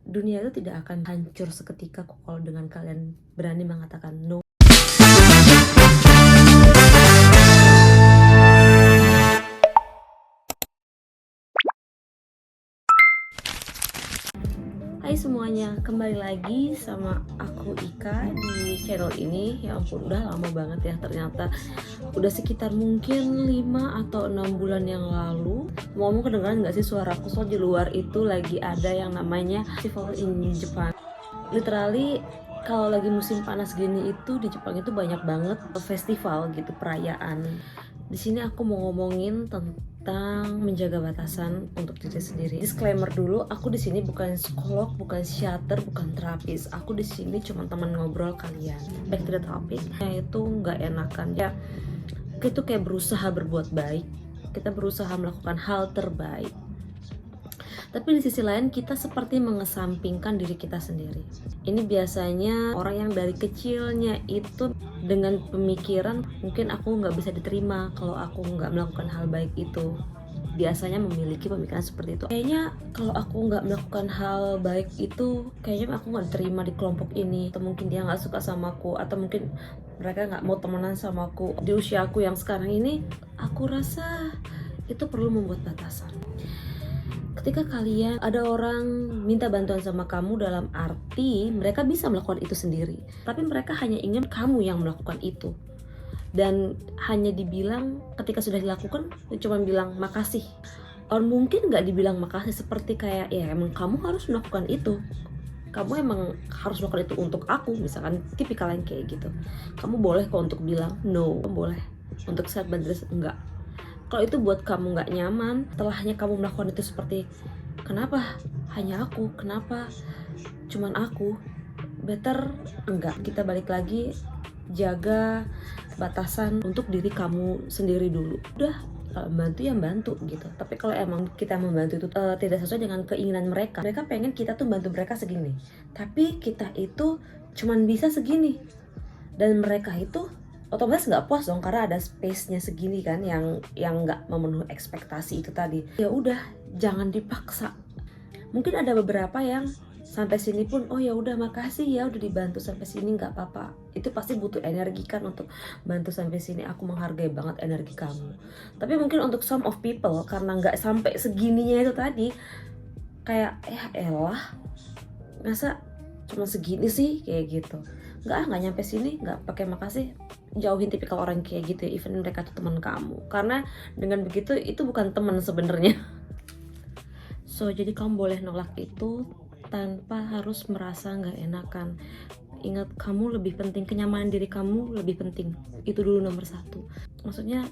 Dunia itu tidak akan hancur seketika kok kalau dengan kalian berani mengatakan no. Hai semuanya, kembali lagi sama aku Ika di channel ini. Ya ampun, udah lama banget ya ternyata. Udah sekitar mungkin 5 atau 6 bulan yang lalu. Ngomong kedengeran gak sih suaraku? Soal di luar itu lagi ada yang namanya festival in Japan. Literally kalau lagi musim panas gini itu di Jepang itu banyak banget festival gitu, perayaan. Di sini aku mau ngomongin tentang menjaga batasan untuk diri sendiri. Disclaimer dulu, aku di sini bukan psikolog, bukan psikiater, bukan terapis. Aku di sini cuma teman ngobrol kalian. Back to the topic, itu nggak enakan ya. Itu kayak berusaha berbuat baik. Kita berusaha melakukan hal terbaik. Tapi di sisi lain kita seperti mengesampingkan diri kita sendiri. Ini biasanya orang yang dari kecilnya itu dengan pemikiran mungkin aku nggak bisa diterima kalau aku nggak melakukan hal baik itu. Biasanya memiliki pemikiran seperti itu. Kayaknya kalau aku nggak melakukan hal baik itu, kayaknya aku nggak diterima di kelompok ini. Atau mungkin dia nggak suka sama aku, atau mungkin mereka nggak mau temenan sama aku. Di usia aku yang sekarang ini, aku rasa itu perlu membuat batasan. Ketika kalian ada orang minta bantuan sama kamu dalam arti mereka bisa melakukan itu sendiri, tapi mereka hanya ingin kamu yang melakukan itu, dan hanya dibilang ketika sudah dilakukan cuma bilang makasih, or mungkin nggak dibilang makasih, seperti kayak ya emang kamu harus melakukan itu, kamu emang harus melakukan itu untuk aku, misalkan tipikal yang kayak gitu. Kamu boleh kok untuk bilang no, kamu boleh untuk set boundaries, enggak. Kalau itu buat kamu nggak nyaman, setelahnya kamu melakukan itu seperti kenapa hanya aku, kenapa cuman aku, better enggak. Kita balik lagi, jaga batasan untuk diri kamu sendiri dulu. Udah, kalau bantu ya bantu gitu. Tapi kalau emang kita membantu itu tidak sesuai dengan keinginan mereka, mereka pengen kita tuh bantu mereka segini, tapi kita itu cuman bisa segini, dan mereka itu otomatis nggak puas dong karena ada space-nya segini kan yang nggak memenuhi ekspektasi itu tadi. Ya udah, jangan dipaksa. Mungkin ada beberapa yang sampai sini pun oh ya udah makasih ya udah dibantu sampai sini, nggak apa-apa. Itu pasti butuh energi kan untuk bantu sampai sini. Aku menghargai banget energi kamu. Tapi mungkin untuk some of people karena nggak sampai segininya itu tadi, kayak ya elah masa cuma segini sih kayak gitu. Nggak nyampe sini nggak pakai makasih. Jauhin tipikal orang kayak gitu ya, even mereka tuh teman kamu, karena dengan begitu itu bukan teman sebenarnya. So jadi kamu boleh nolak itu tanpa harus merasa nggak enakan. Ingat, kamu lebih penting, kenyamanan diri kamu lebih penting, itu dulu nomor satu. Maksudnya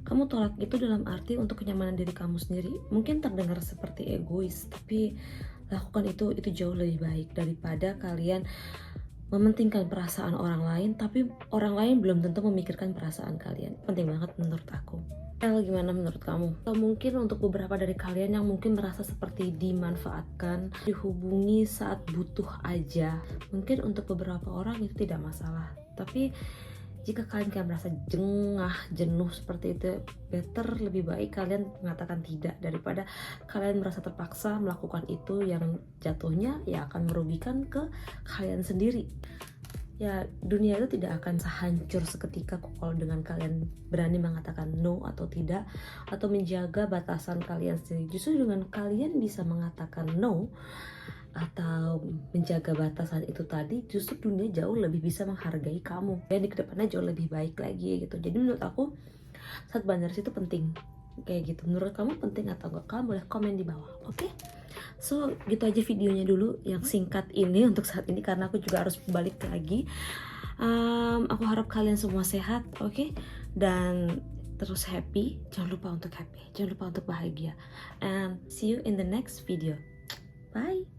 kamu tolak itu dalam arti untuk kenyamanan diri kamu sendiri. Mungkin terdengar seperti egois, tapi lakukan itu jauh lebih baik daripada kalian mementingkan perasaan orang lain, tapi orang lain belum tentu memikirkan perasaan kalian. Penting banget menurut aku. Gimana menurut kamu? Atau mungkin untuk beberapa dari kalian yang mungkin merasa seperti dimanfaatkan, dihubungi saat butuh aja. Mungkin untuk beberapa orang itu tidak masalah. Tapi jika kalian merasa jengah, jenuh seperti itu, better lebih baik kalian mengatakan tidak daripada kalian merasa terpaksa melakukan itu yang jatuhnya ya akan merugikan ke kalian sendiri. Ya, dunia itu tidak akan hancur seketika kok kalau dengan kalian berani mengatakan no atau tidak, atau menjaga batasan kalian sendiri. Justru dengan kalian bisa mengatakan no atau menjaga batasan itu tadi, justru dunia jauh lebih bisa menghargai kamu dan di kedepannya jauh lebih baik lagi gitu. Jadi menurut aku saat boundaries itu penting kayak gitu. Menurut kamu penting atau enggak? Kamu boleh komen di bawah, oke? So gitu aja videonya dulu yang singkat ini untuk saat ini karena aku juga harus balik lagi. Aku harap kalian semua sehat, oke? Dan terus happy. Jangan lupa untuk happy, jangan lupa untuk bahagia, and see you in the next video. Bye.